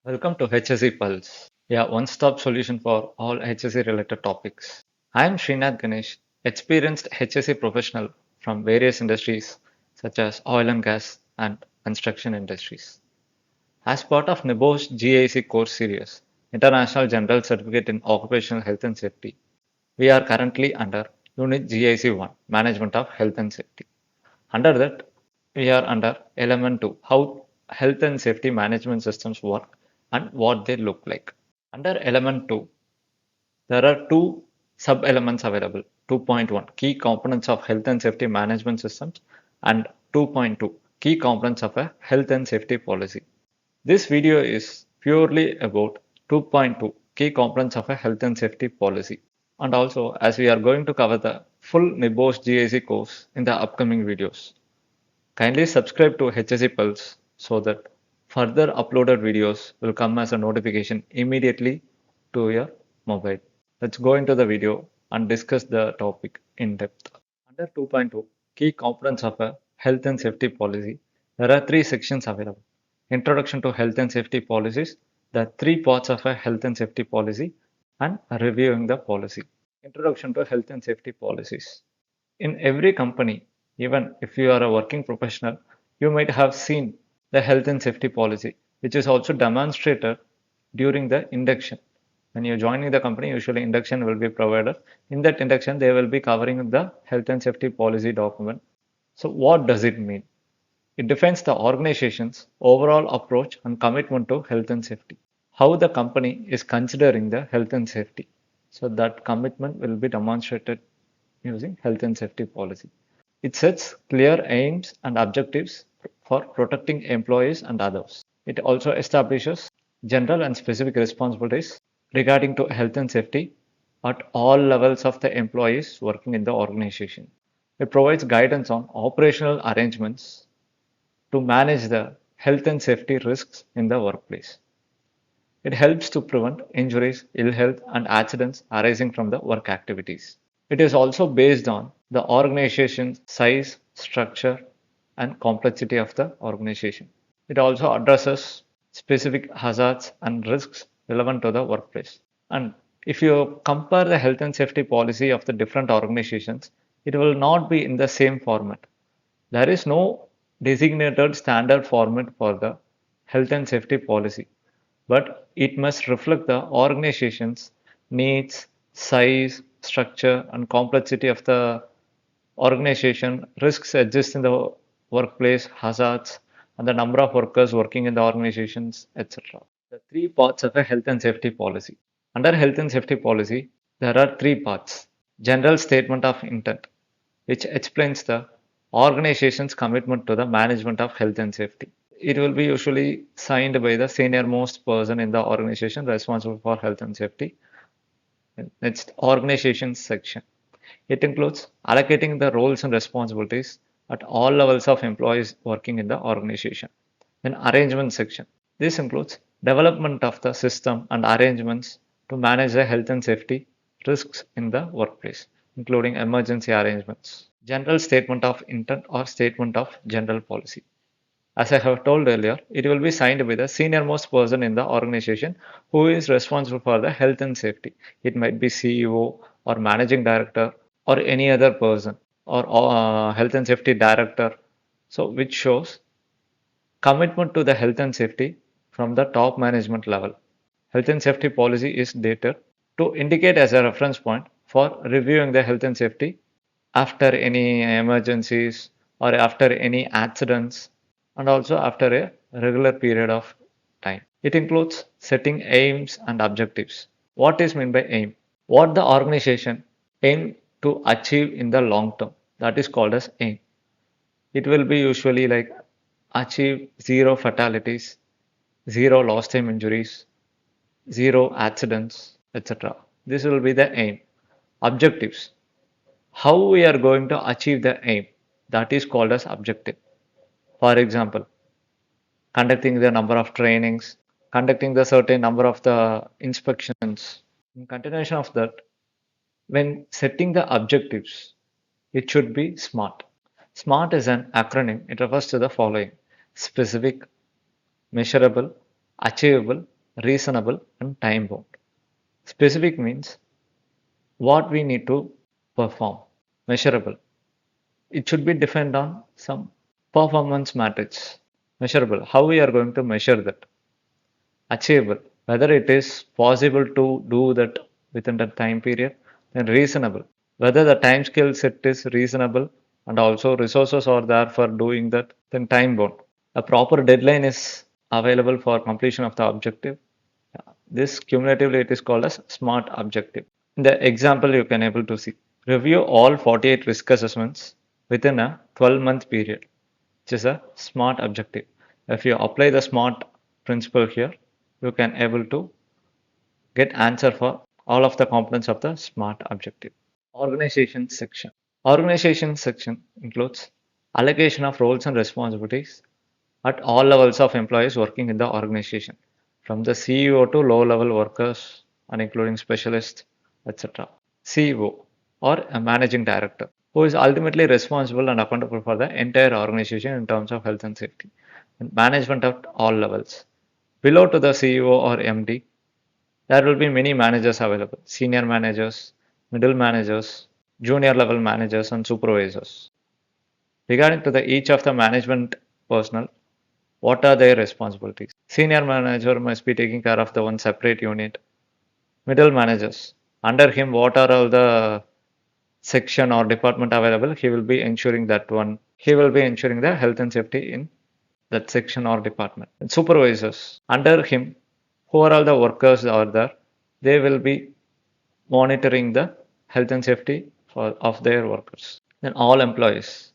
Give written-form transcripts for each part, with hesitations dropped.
Welcome to HSE Pulse, a one-stop solution for all HSE related topics. I am Srinath Ganesh, experienced HSE professional from various industries such as oil and gas and construction industries. As part of NEBOSH GIC course series, International General Certificate in Occupational Health and Safety, we are currently under Unit GIC1, Management of Health and Safety. Under that, we are under element 2, how health and safety management systems work and what they look like. Under element 2, there are two sub-elements available. 2.1, key components of health and safety management systems, and 2.2, key components of a health and safety policy. This video is purely about 2.2, key components of a health and safety policy. And also, as we are going to cover the full NEBOSH GIC course in the upcoming videos. Kindly subscribe to HSE Pulse so that further uploaded videos will come as a notification immediately to your mobile. Let's go into the video and discuss the topic in depth. Under 2.2, key components of a health and safety policy, there are three sections available. Introduction to health and safety policies, the three parts of a health and safety policy, and reviewing the policy. Introduction to health and safety policies. In every company, even if you are a working professional, you might have seen the health and safety policy, which is also demonstrated during the induction. When you're joining the company, usually induction will be provided. In that induction, they will be covering the health and safety policy document. So what does it mean? It defines the organization's overall approach and commitment to health and safety. How the company is considering the health and safety. So that commitment will be demonstrated using health and safety policy. It sets clear aims and objectives for protecting employees and others. It also establishes general and specific responsibilities regarding to health and safety at all levels of the employees working in the organization. It provides guidance on operational arrangements to manage the health and safety risks in the workplace. It helps to prevent injuries, ill health, and accidents arising from the work activities. It is also based on the organization's size, structure, and complexity of the organization. It also addresses specific hazards and risks relevant to the workplace. And if you compare the health and safety policy of the different organizations, it will not be in the same format. There is no designated standard format for the health and safety policy, but it must reflect the organization's needs, size, structure, and complexity of the organization, risks exist in the workplace, hazards, and the number of workers working in the organizations, etc. The three parts of a health and safety policy. Under health and safety policy, there are three parts. General statement of intent, which explains the organization's commitment to the management of health and safety. It will be usually signed by the senior most person in the organization responsible for health and safety. Next, organization section. It includes allocating the roles and responsibilities at all levels of employees working in the organization. Then arrangement section. This includes development of the system and arrangements to manage the health and safety risks in the workplace, including emergency arrangements. General statement of intent or statement of general policy. As I have told earlier, it will be signed by the senior most person in the organization who is responsible for the health and safety. It might be CEO or managing director or any other person or health and safety director. So which shows commitment to the health and safety from the top management level. Health and safety policy is dated to indicate as a reference point for reviewing the health and safety after any emergencies or after any accidents and also after a regular period of time. It includes setting aims and objectives. What is meant by aim? What the organization aim to achieve in the long term, that is called as aim. It will be usually like achieve zero fatalities, zero lost time injuries, zero accidents, etc. This will be the aim. Objectives. How we are going to achieve the aim, that is called as objective. For example, conducting the number of trainings, conducting the certain number of the inspections. In continuation of that, when setting the objectives, it should be SMART. SMART is an acronym. It refers to the following: specific, measurable, achievable, reasonable, and time bound. Specific means what we need to perform. Measurable. It should be defined on some performance matrix. Measurable. How we are going to measure that. Achievable. Whether it is possible to do that within the time period. Then reasonable. Whether the time scale set is reasonable and also resources are there for doing that. Then time bound. A proper deadline is available for completion of the objective. This cumulatively it is called as SMART objective. In the example you can able to see. Review all 48 risk assessments within a 12-month period, which is a SMART objective. If you apply the SMART principle here, you can able to get answer for all of the components of the SMART objective. Organization section. Organization section includes allocation of roles and responsibilities at all levels of employees working in the organization, from the CEO to low-level workers and including specialists, etc. CEO or a managing director who is ultimately responsible and accountable for the entire organization in terms of health and safety and management at all levels. Below to the CEO or MD, there will be many managers available, senior managers, middle managers, junior level managers and supervisors. Regarding to the each of the management personnel, what are their responsibilities? Senior manager must be taking care of the one separate unit. Middle managers, under him, what are all the section or department available? He will be ensuring that one. He will be ensuring the health and safety in that section or department. And supervisors, under him, who are all the workers are there? They will be monitoring the health and safety of their workers. Then all employees,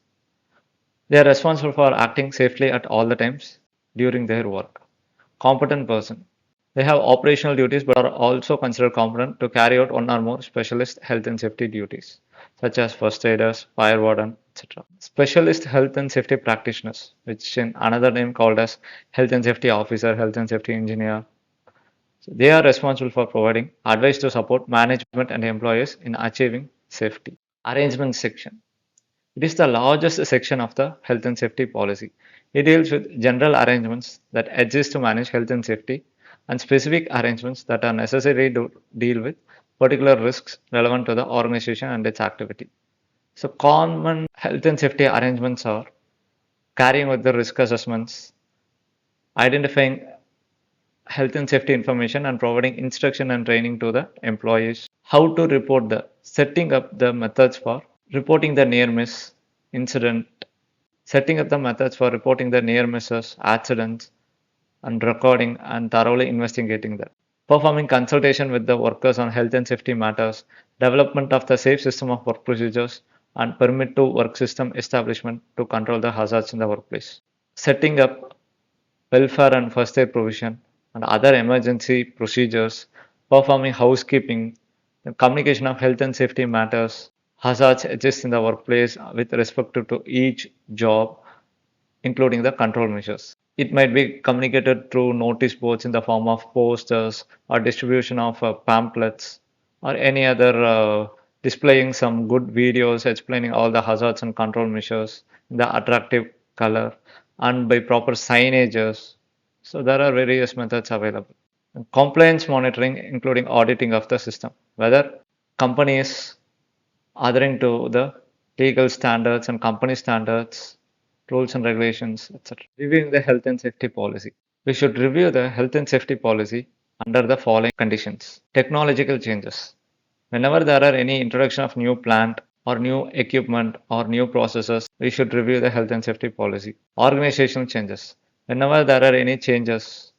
they are responsible for acting safely at all the times during their work. Competent person. They have operational duties but are also considered competent to carry out one or more specialist health and safety duties, such as first aiders, fire warden, etc. Specialist health and safety practitioners, which in another name called as health and safety officer, health and safety engineer. So they are responsible for providing advice to support management and employees in achieving safety. Arrangement section. It is the largest section of the health and safety policy. It deals with general arrangements that exist to manage health and safety and specific arrangements that are necessary to deal with particular risks relevant to the organization and its activity. So common health and safety arrangements are carrying out the risk assessments, identifying health and safety information and providing instruction and training to the employees, how to report the setting up the methods for reporting the near miss incident, setting up the methods for reporting the near misses, accidents, and recording and thoroughly investigating them. Performing consultation with the workers on health and safety matters, development of the safe system of work procedures, and permit to work system establishment to control the hazards in the workplace. Setting up welfare and first aid provision and other emergency procedures, performing housekeeping, the communication of health and safety matters, hazards exist in the workplace with respect to each job, including the control measures. It might be communicated through notice boards in the form of posters or distribution of pamphlets or any other displaying some good videos explaining all the hazards and control measures in the attractive color and by proper signages. So there are various methods available. And compliance monitoring, including auditing of the system, whether company is adhering to the legal standards and company standards, rules and regulations, etc. Reviewing the health and safety policy. We should review the health and safety policy under the following conditions. Technological changes. Whenever there are any introduction of new plant or new equipment or new processes, we should review the health and safety policy. Organizational changes. Whenever there are any changes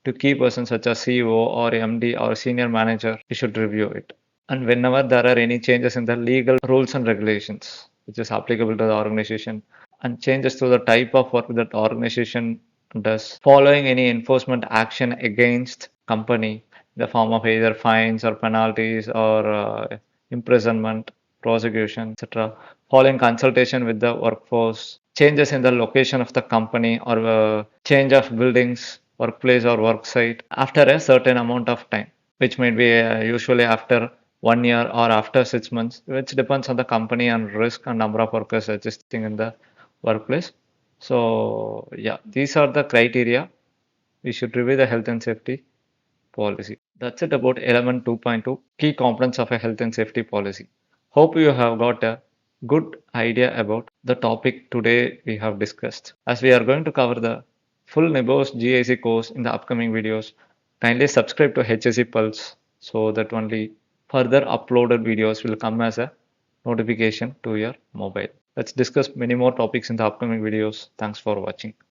to key persons such as CEO or MD or senior manager, we should review it. And whenever there are any changes in the legal rules and regulations, which is applicable to the organization, and changes to the type of work that the organization does, following any enforcement action against company in the form of either fines or penalties or imprisonment, prosecution, etc. Following consultation with the workforce, changes in the location of the company or change of buildings, workplace or work site after a certain amount of time, which might be usually after 1 year or after 6 months, which depends on the company and risk and number of workers existing in the workplace. So yeah, these are the criteria. We should review the health and safety policy. That's it about element 2.2 key components of a health and safety policy. Hope you have got a good idea about the topic today we have discussed. As we are going to cover the full NEBOSH GIC course in the upcoming videos, kindly subscribe to HSE Pulse so that only further uploaded videos will come as a notification to your mobile. Let's discuss many more topics in the upcoming videos. Thanks for watching.